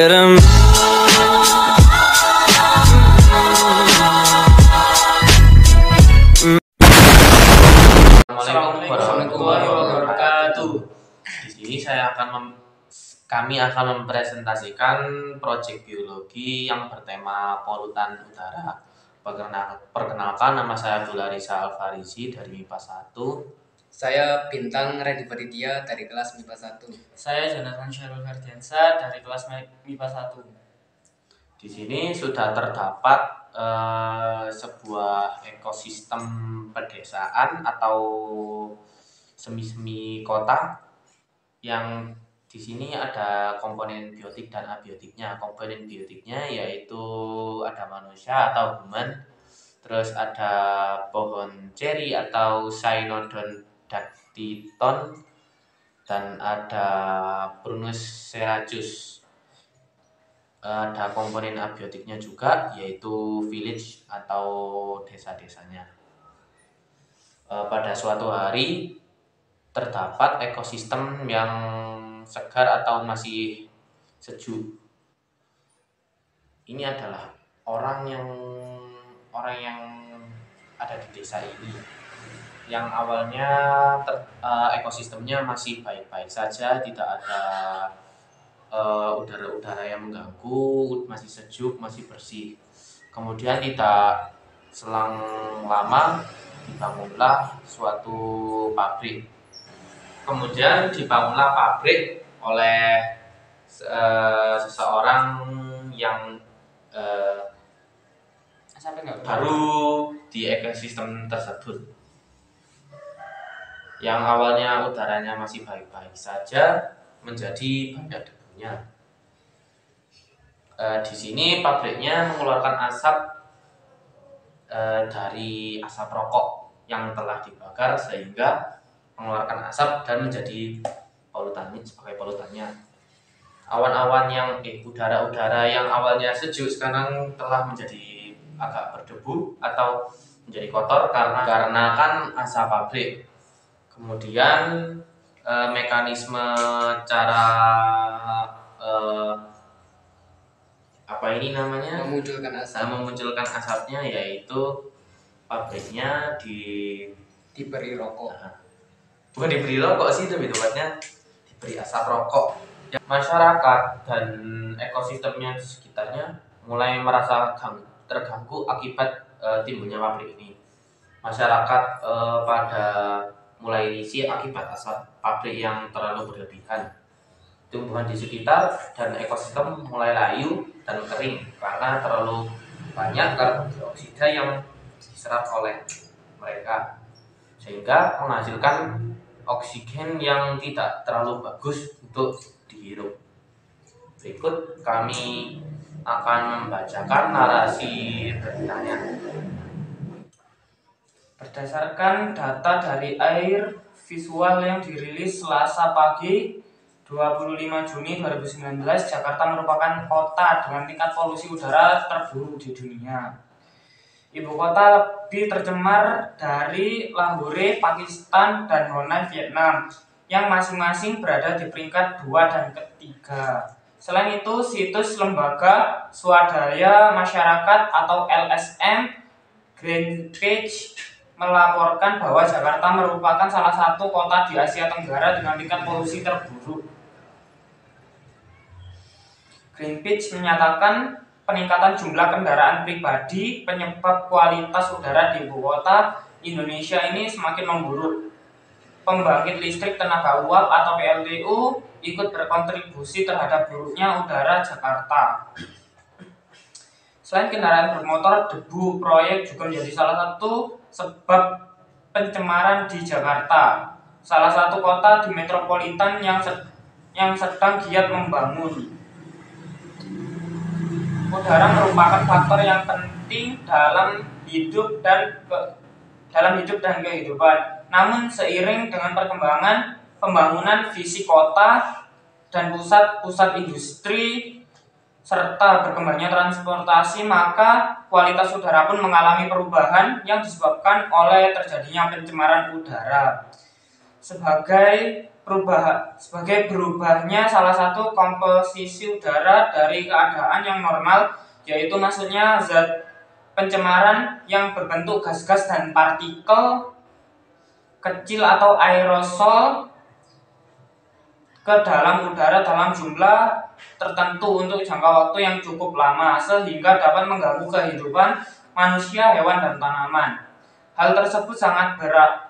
get 'em. Assalamualaikum warahmatullahi wabarakatuh. Di sini kami akan mempresentasikan proyek biologi yang bertema polutan udara. Perkenalkan, nama saya Abdullah Rizal Alfarizi dari MIPA 1. Saya Bintang Redi Paditia dari kelas MIPA 1. Saya Jonathan Syarul Ferdiansa dari kelas MIPA 1. Di sini sudah terdapat sebuah ekosistem pedesaan atau semi-semi kota yang di sini ada komponen biotik dan abiotiknya. Komponen biotiknya yaitu ada manusia atau human, terus ada pohon ceri atau Cynodon dactyton, dan ada Prunus ceracus. Ada komponen abiotiknya juga yaitu village atau desa-desanya. Pada suatu hari terdapat ekosistem yang segar atau masih sejuk. Ini adalah orang yang ada di desa ini, yang awalnya ekosistemnya masih baik-baik saja, tidak ada udara-udara yang mengganggu, masih sejuk, masih bersih. Kemudian tidak selang lama dibangunlah suatu pabrik. Kemudian dibangunlah pabrik oleh seseorang yang baru di ekosistem tersebut, yang awalnya udaranya masih baik-baik saja menjadi banyak debunya. Di sini pabriknya mengeluarkan asap dari asap rokok yang telah dibakar, sehingga mengeluarkan asap dan menjadi polutannya sebagai polutannya. Awan-awan udara-udara yang awalnya sejuk sekarang telah menjadi agak berdebu atau menjadi kotor karena kan asap pabrik. Kemudian mekanisme cara memunculkan asapnya yaitu pabriknya diberi rokok. Bukan diberi rokok sih, lebih tepatnya diberi asap rokok. Masyarakat dan ekosistemnya di sekitarnya mulai merasa terganggu akibat timbulnya pabrik ini. Masyarakat pada mulai risih akibat asap pabrik yang terlalu berlebihan. Tumbuhan di sekitar dan ekosistem mulai layu dan kering karena terlalu banyak karbon dioksida yang diserap oleh mereka, sehingga menghasilkan oksigen yang tidak terlalu bagus untuk dihirup. Berikut kami akan membacakan narasi beritanya. Berdasarkan data dari Air Visual yang dirilis Selasa pagi 25 Juni 2019, Jakarta merupakan kota dengan tingkat polusi udara terburuk di dunia. Ibu kota lebih tercemar dari Lahore, Pakistan, dan Hanoi, Vietnam, yang masing-masing berada di peringkat 2 dan ketiga. Selain itu, situs Lembaga Swadaya Masyarakat atau LSM Greenpeace melaporkan bahwa Jakarta merupakan salah satu kota di Asia Tenggara dengan tingkat polusi terburuk. Greenpeace menyatakan peningkatan jumlah kendaraan pribadi penyebab kualitas udara di ibu kota Indonesia ini semakin memburuk. Pembangkit listrik tenaga uap atau PLTU ikut berkontribusi terhadap buruknya udara Jakarta. Selain kendaraan bermotor, debu proyek juga menjadi salah satu sebab pencemaran di Jakarta, salah satu kota di metropolitan yang sedang giat membangun. Udara merupakan faktor yang penting dalam hidup dan kehidupan. Namun seiring dengan perkembangan pembangunan visi kota dan pusat-pusat industri serta berkembangnya transportasi, maka kualitas udara pun mengalami perubahan yang disebabkan oleh terjadinya pencemaran udara. Sebagai berubahnya salah satu komposisi udara dari keadaan yang normal, yaitu maksudnya zat pencemaran yang berbentuk gas-gas dan partikel kecil atau aerosol ke dalam udara dalam jumlah tertentu untuk jangka waktu yang cukup lama sehingga dapat mengganggu kehidupan manusia, hewan, dan tanaman. Hal tersebut sangat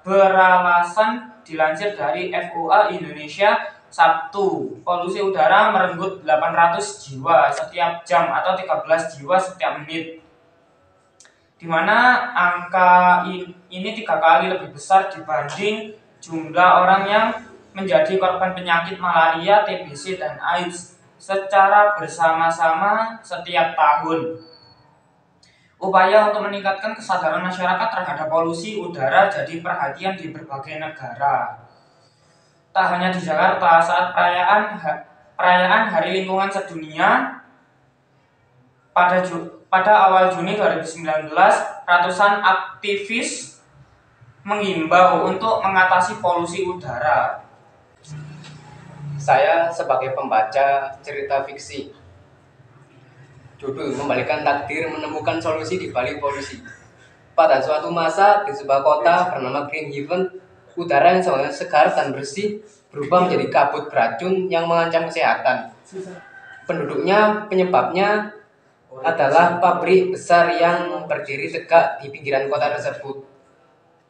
beralasan dilansir dari FOA Indonesia Sabtu. Polusi udara merenggut 800 jiwa setiap jam atau 13 jiwa setiap menit, di mana angka ini 3 kali lebih besar dibanding jumlah orang yang menjadi korban penyakit malaria, TBC, dan AIDS secara bersama-sama setiap tahun. Upaya untuk meningkatkan kesadaran masyarakat terhadap polusi udara jadi perhatian di berbagai negara. Tak hanya di Jakarta, saat perayaan Hari Lingkungan Sedunia pada awal Juni 2019, ratusan aktivis menghimbau untuk mengatasi polusi udara. Saya sebagai pembaca cerita fiksi, judul Membalikan Takdir Menemukan Solusi di Balik Polusi. Pada suatu masa di sebuah kota bernama Green Haven, udara yang sangat segar dan bersih berubah menjadi kabut beracun yang mengancam kesehatan. Penyebabnya adalah pabrik besar yang berdiri tegak di pinggiran kota tersebut.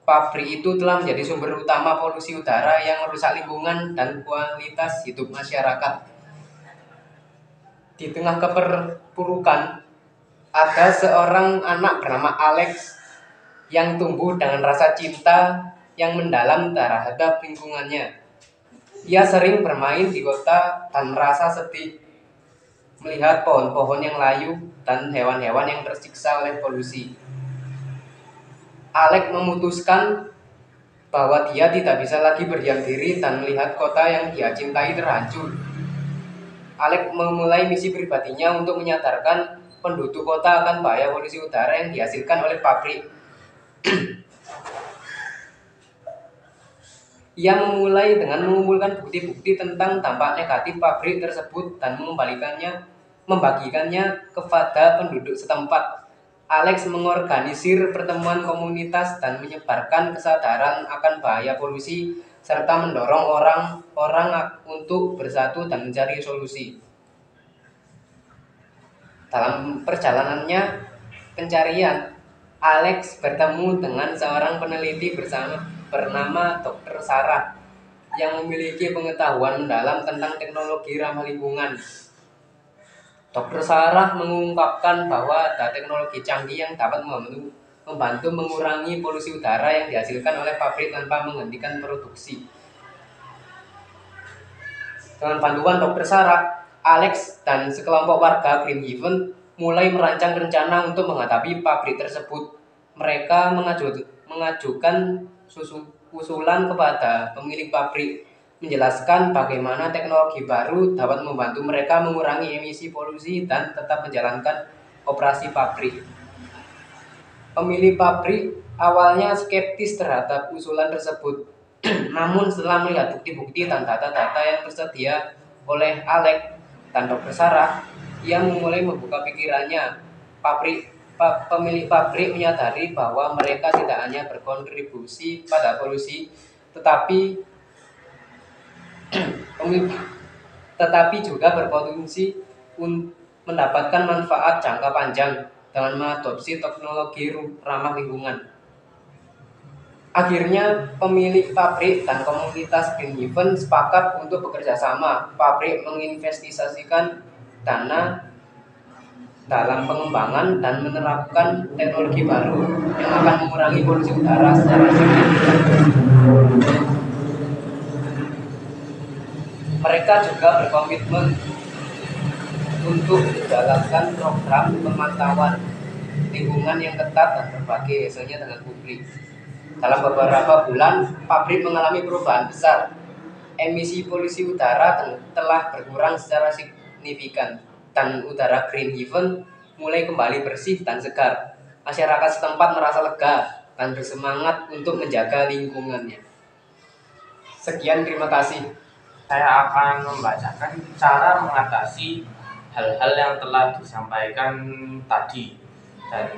Pabrik itu telah menjadi sumber utama polusi udara yang merusak lingkungan dan kualitas hidup masyarakat. Di tengah keterpurukan, ada seorang anak bernama Alex yang tumbuh dengan rasa cinta yang mendalam terhadap lingkungannya. Ia sering bermain di kota dan merasa sedih melihat pohon-pohon yang layu dan hewan-hewan yang tersiksa oleh polusi. Alex memutuskan bahwa dia tidak bisa lagi berdiam diri dan melihat kota yang dia cintai terhancur. Alex memulai misi pribadinya untuk menyadarkan penduduk kota akan bahaya polusi udara yang dihasilkan oleh pabrik. Ia memulai dengan mengumpulkan bukti-bukti tentang dampak negatif pabrik tersebut dan membagikannya kepada penduduk setempat. Alex mengorganisir pertemuan komunitas dan menyebarkan kesadaran akan bahaya polusi serta mendorong orang-orang untuk bersatu dan mencari solusi. Dalam perjalanannya pencarian, Alex bertemu dengan seorang peneliti bernama Dr. Sarah yang memiliki pengetahuan mendalam tentang teknologi ramah lingkungan. Dr. Sarah mengungkapkan bahwa ada teknologi canggih yang dapat membantu mengurangi polusi udara yang dihasilkan oleh pabrik tanpa menghentikan produksi. Dengan bantuan Dr. Sarah, Alex dan sekelompok warga Green Haven mulai merancang rencana untuk menghadapi pabrik tersebut. Mereka mengajukan usulan kepada pemilik pabrik, menjelaskan bagaimana teknologi baru dapat membantu mereka mengurangi emisi polusi dan tetap menjalankan operasi pabrik. Pemilik pabrik awalnya skeptis terhadap usulan tersebut. Namun setelah melihat bukti-bukti dan data-data yang tersedia oleh Alex dan Dr. Sarah, ia mulai membuka pikirannya. Pemilik pabrik menyadari bahwa mereka tidak hanya berkontribusi pada polusi, tetapi juga berpotensi mendapatkan manfaat jangka panjang dengan mengadopsi teknologi ramah lingkungan. Akhirnya, pemilik pabrik dan komunitas Green Haven sepakat untuk bekerja sama. Pabrik menginvestasikan dana dalam pengembangan dan menerapkan teknologi baru yang akan mengurangi polusi udara secara signifikan. Mereka juga berkomitmen untuk menjalankan program pemantauan lingkungan yang ketat dan berbagi hasilnya dengan publik. Dalam beberapa bulan, pabrik mengalami perubahan besar. Emisi polusi udara telah berkurang secara signifikan dan udara Green Haven mulai kembali bersih dan segar. Masyarakat setempat merasa lega dan bersemangat untuk menjaga lingkungannya. Sekian, terima kasih. Saya akan membacakan cara mengatasi hal-hal yang telah disampaikan tadi dan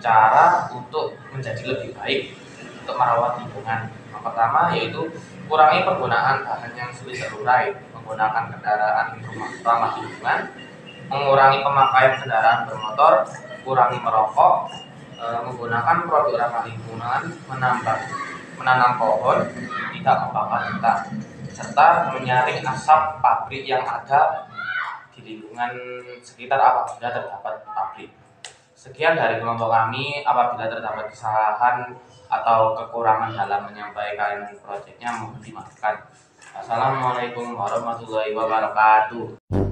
cara untuk menjadi lebih baik untuk merawat lingkungan. Yang pertama yaitu kurangi penggunaan bahan yang sulit terurai, menggunakan kendaraan ramah lingkungan, mengurangi pemakaian kendaraan bermotor, kurangi merokok, menggunakan produk ramah lingkungan, menanam pohon, tidak membakar hutan, serta menyaring asap pabrik yang ada di lingkungan sekitar apabila terdapat pabrik. Sekian dari kelompok kami. Apabila terdapat kesalahan atau kekurangan dalam menyampaikan proyeknya, mohon dimaafkan. Assalamualaikum warahmatullahi wabarakatuh.